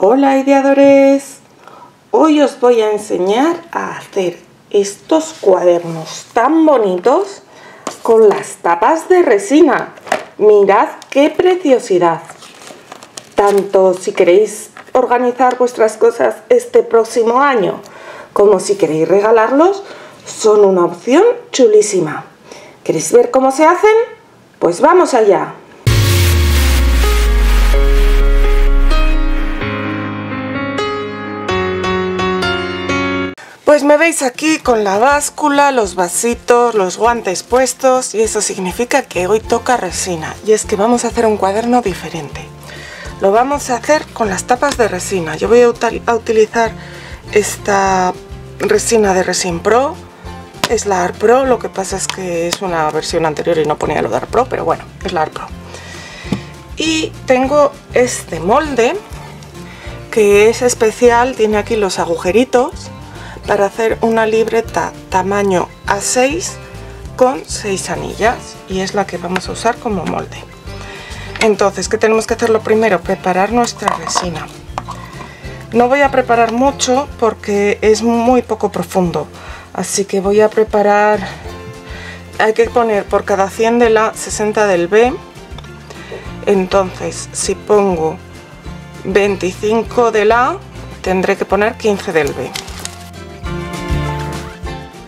Hola ideadores, hoy os voy a enseñar a hacer estos cuadernos tan bonitos con las tapas de resina. Mirad qué preciosidad. Tanto si queréis organizar vuestras cosas este próximo año como si queréis regalarlos, son una opción chulísima. ¿Queréis ver cómo se hacen? Pues vamos allá. Pues me veis aquí con la báscula, los vasitos, los guantes puestos, y eso significa que hoy toca resina. Y es que vamos a hacer un cuaderno diferente. Lo vamos a hacer con las tapas de resina. Yo voy a utilizar esta resina de Resin Pro. Es la Art Pro, lo que pasa es que es una versión anterior y no ponía lo de Art Pro, pero bueno, es la Art Pro. Y tengo este molde que es especial, tiene aquí los agujeritos para hacer una libreta tamaño A6 con 6 anillas, y es la que vamos a usar como molde. Entonces, ¿qué tenemos que hacer? Lo primero, preparar nuestra resina. No voy a preparar mucho porque es muy poco profundo, así que voy a preparar, hay que poner por cada 100 de la 60 del B. Entonces, si pongo 25 de la, tendré que poner 15 del B.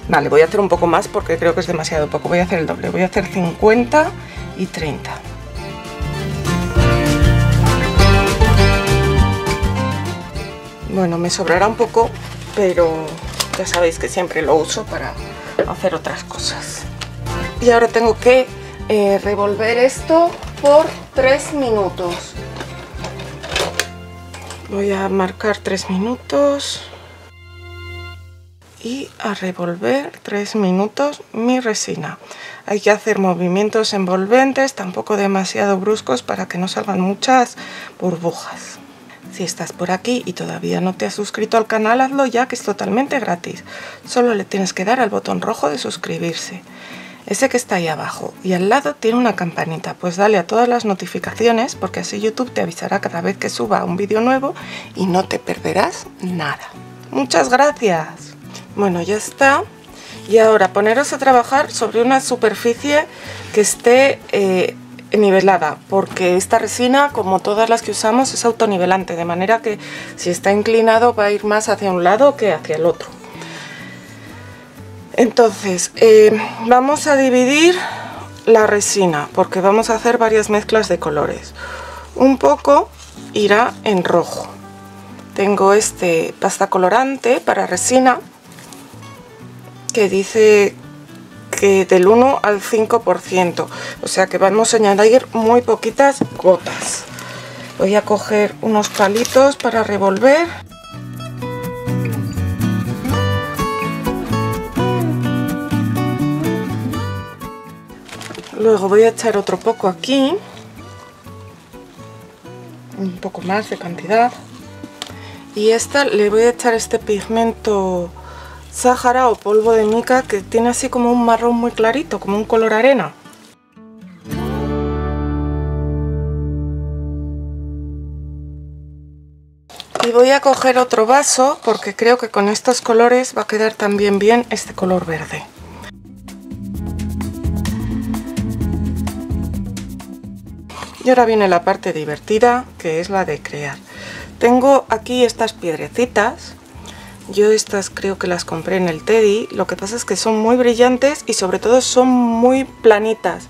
Vale, voy a hacer un poco más porque creo que es demasiado poco. Voy a hacer el doble, voy a hacer 50 y 30. Bueno, me sobrará un poco, pero ya sabéis que siempre lo uso para hacer otras cosas. Y ahora tengo que revolver esto por 3 minutos. Voy a marcar 3 minutos. Y a revolver 3 minutos mi resina. Hay que hacer movimientos envolventes, tampoco demasiado bruscos para que no salgan muchas burbujas. Si estás por aquí y todavía no te has suscrito al canal, hazlo ya, que es totalmente gratis. Solo le tienes que dar al botón rojo de suscribirse, ese que está ahí abajo, y al lado tiene una campanita. Pues dale a todas las notificaciones, porque así YouTube te avisará cada vez que suba un vídeo nuevo y no te perderás nada. Muchas gracias. Bueno, ya está. Y ahora poneros a trabajar sobre una superficie que esté nivelada, porque esta resina, como todas las que usamos, es autonivelante, de manera que si está inclinado va a ir más hacia un lado que hacia el otro. Entonces, vamos a dividir la resina, porque vamos a hacer varias mezclas de colores. Un poco irá en rojo. Tengo este pasta colorante para resina, que dice que del 1 al 5%, o sea que vamos a añadir muy poquitas gotas. Voy a coger unos palitos para revolver. Luego voy a echar otro poco aquí, un poco más de cantidad, y esta le voy a echar este pigmento Sáhara o polvo de mica, que tiene así como un marrón muy clarito, como un color arena. Y voy a coger otro vaso porque creo que con estos colores va a quedar también bien este color verde. Y ahora viene la parte divertida, que es la de crear. Tengo aquí estas piedrecitas. Yo estas creo que las compré en el Teddy. Lo que pasa es que son muy brillantes y sobre todo son muy planitas.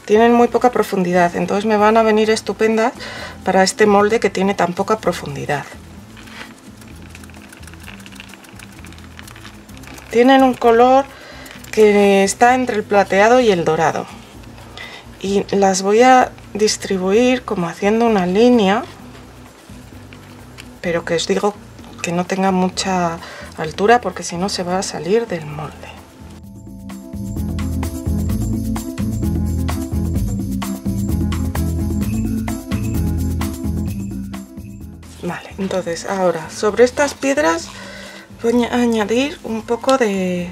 Tienen muy poca profundidad, entonces me van a venir estupendas para este molde que tiene tan poca profundidad. Tienen un color que está entre el plateado y el dorado. Y las voy a distribuir como haciendo una línea, pero que os digo que no tenga mucha altura, porque si no se va a salir del molde. Vale, entonces ahora sobre estas piedras voy a añadir un poco de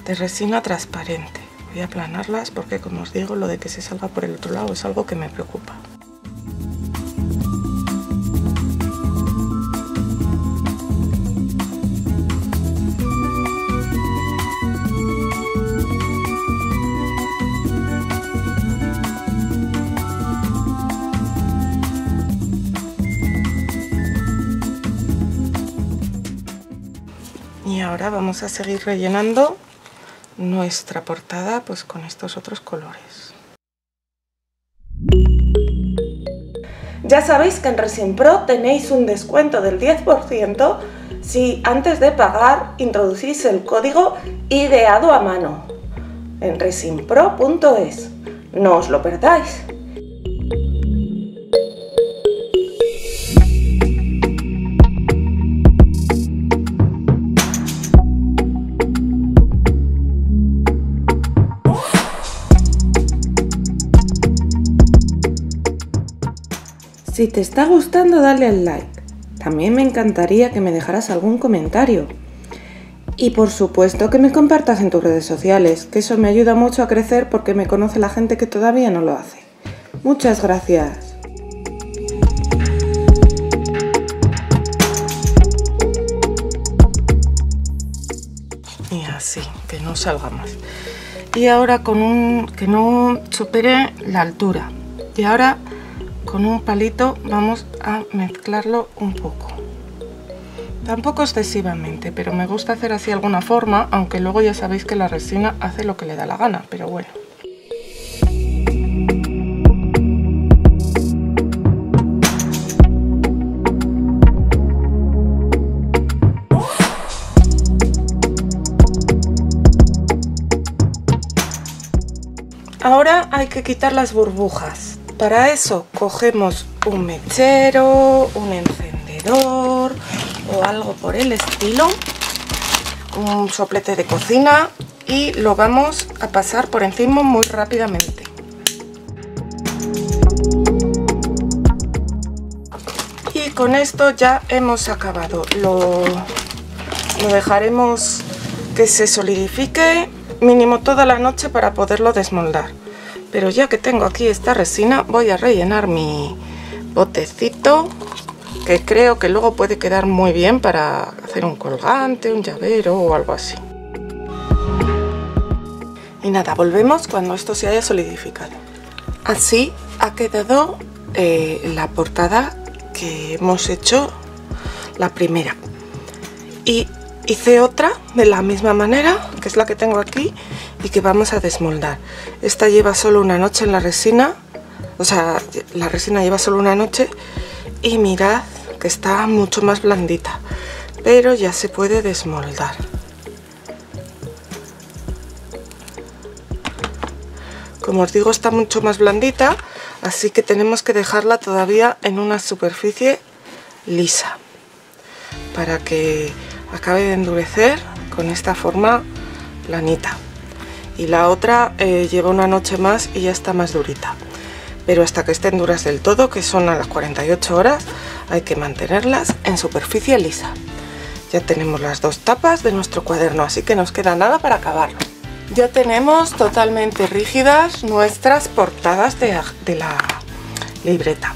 resina transparente. Voy a aplanarlas porque, como os digo, lo de que se salga por el otro lado es algo que me preocupa. ahora vamos a seguir rellenando nuestra portada pues con estos otros colores. Ya sabéis que en Resin Pro tenéis un descuento del 10% si antes de pagar introducís el código ideado a mano en resinpro.es. No os lo perdáis. Si te está gustando, dale al like. También me encantaría que me dejaras algún comentario. Y por supuesto que me compartas en tus redes sociales, que eso me ayuda mucho a crecer porque me conoce la gente que todavía no lo hace. Muchas gracias. Y así, que no salga más. Y ahora que no supere la altura. Y ahora con un palito vamos a mezclarlo un poco. Tampoco excesivamente, pero me gusta hacer así alguna forma, aunque luego ya sabéis que la resina hace lo que le da la gana, pero bueno. Ahora hay que quitar las burbujas. Para eso cogemos un mechero, un encendedor o algo por el estilo, un soplete de cocina y lo vamos a pasar por encima muy rápidamente. Y con esto ya hemos acabado. Lo dejaremos que se solidifique mínimo toda la noche para poderlo desmoldar. Pero ya que tengo aquí esta resina, voy a rellenar mi botecito, que creo que luego puede quedar muy bien para hacer un colgante, un llavero o algo así. Y nada, volvemos cuando esto se haya solidificado. Así ha quedado la portada que hemos hecho, la primera. Y hice otra de la misma manera, que es la que tengo aquí, y que vamos a desmoldar. Esta lleva solo una noche en la resina, o sea, la resina lleva solo una noche, y mirad que está mucho más blandita, pero ya se puede desmoldar. Como os digo, está mucho más blandita, así que tenemos que dejarla todavía en una superficie lisa, para que acabe de endurecer con esta forma planita. Y la otra lleva una noche más y ya está más durita, pero hasta que estén duras del todo, que son a las 48 horas, hay que mantenerlas en superficie lisa. Ya tenemos las dos tapas de nuestro cuaderno, así que nos queda nada para acabarlo. Ya tenemos totalmente rígidas nuestras portadas de la libreta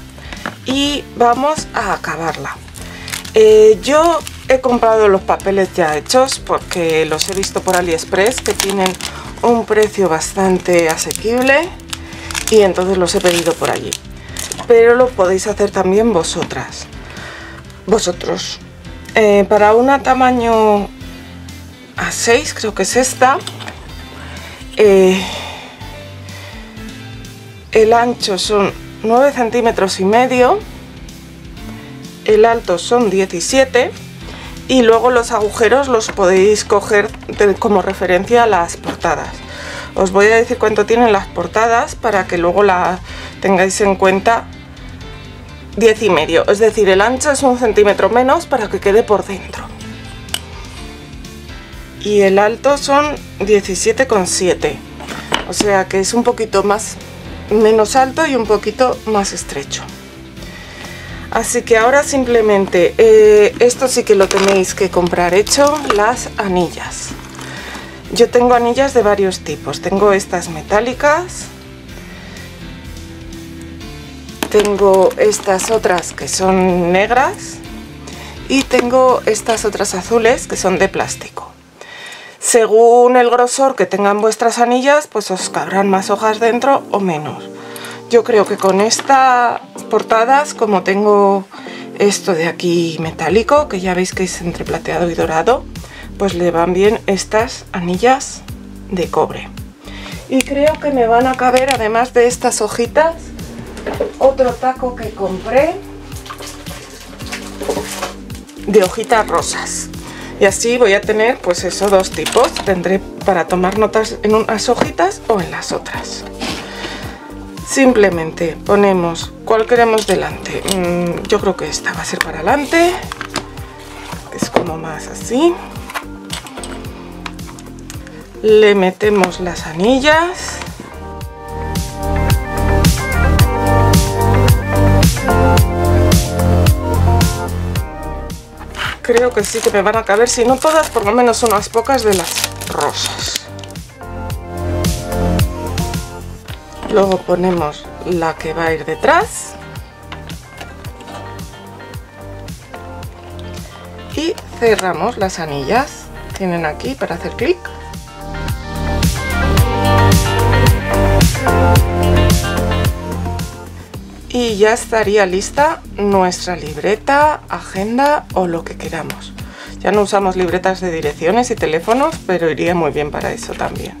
y vamos a acabarla. Yo he comprado los papeles ya hechos porque los he visto por AliExpress, que tienen un precio bastante asequible, y entonces los he pedido por allí. Pero lo podéis hacer también vosotros. Para una tamaño A6, creo que es esta, el ancho son 9,5 centímetros, el alto son 17, y luego los agujeros los podéis coger como referencia a las portadas. Os voy a decir cuánto tienen las portadas para que luego la tengáis en cuenta. 10,5, es decir, el ancho es 1 centímetro menos para que quede por dentro. Y el alto son 17,7, o sea que es un poquito menos alto y un poquito más estrecho. Así que ahora simplemente, esto sí que lo tenéis que comprar hecho, las anillas. Yo tengo anillas de varios tipos. Tengo estas metálicas, tengo estas otras que son negras y tengo estas otras azules que son de plástico. Según el grosor que tengan vuestras anillas, pues os cabrán más hojas dentro o menos. Yo creo que con estas portadas, como tengo esto de aquí metálico, que ya veis que es entre plateado y dorado, pues le van bien estas anillas de cobre. Y creo que me van a caber, además de estas hojitas, otro taco que compré de hojitas rosas. Y así voy a tener pues eso, dos tipos. Tendré para tomar notas en unas hojitas o en las otras. Simplemente ponemos cuál queremos delante. Yo creo que esta va a ser para adelante. Es como más así. Le metemos las anillas. Creo que sí que me van a caber, si no todas, por lo menos unas pocas de las rosas. Luego ponemos la que va a ir detrás. Y cerramos las anillas. Tienen aquí para hacer clic. Y ya estaría lista nuestra libreta, agenda o lo que queramos. Ya no usamos libretas de direcciones y teléfonos, pero iría muy bien para eso también.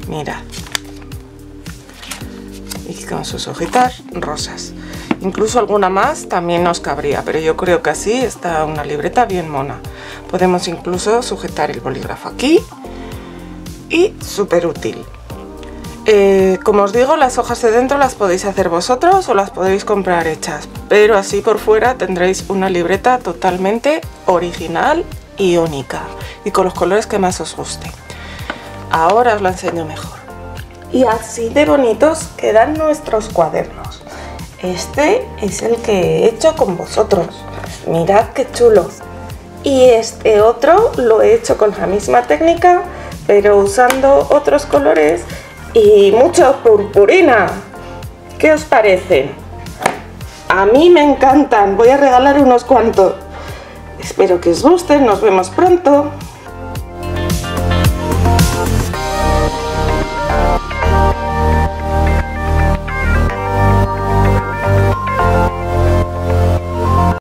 Mirad. Y con sus hojitas rosas. Incluso alguna más también nos cabría, pero yo creo que así está una libreta bien mona. Podemos incluso sujetar el bolígrafo aquí y súper útil. Como os digo, las hojas de dentro las podéis hacer vosotros o las podéis comprar hechas, pero así por fuera tendréis una libreta totalmente original y única y con los colores que más os guste. Ahora os lo enseño mejor. Y así de bonitos quedan nuestros cuadernos. Este es el que he hecho con vosotros. Mirad qué chulo. Y este otro lo he hecho con la misma técnica, pero usando otros colores y mucha purpurina. ¿Qué os parecen? A mí me encantan. Voy a regalar unos cuantos. Espero que os gusten. Nos vemos pronto.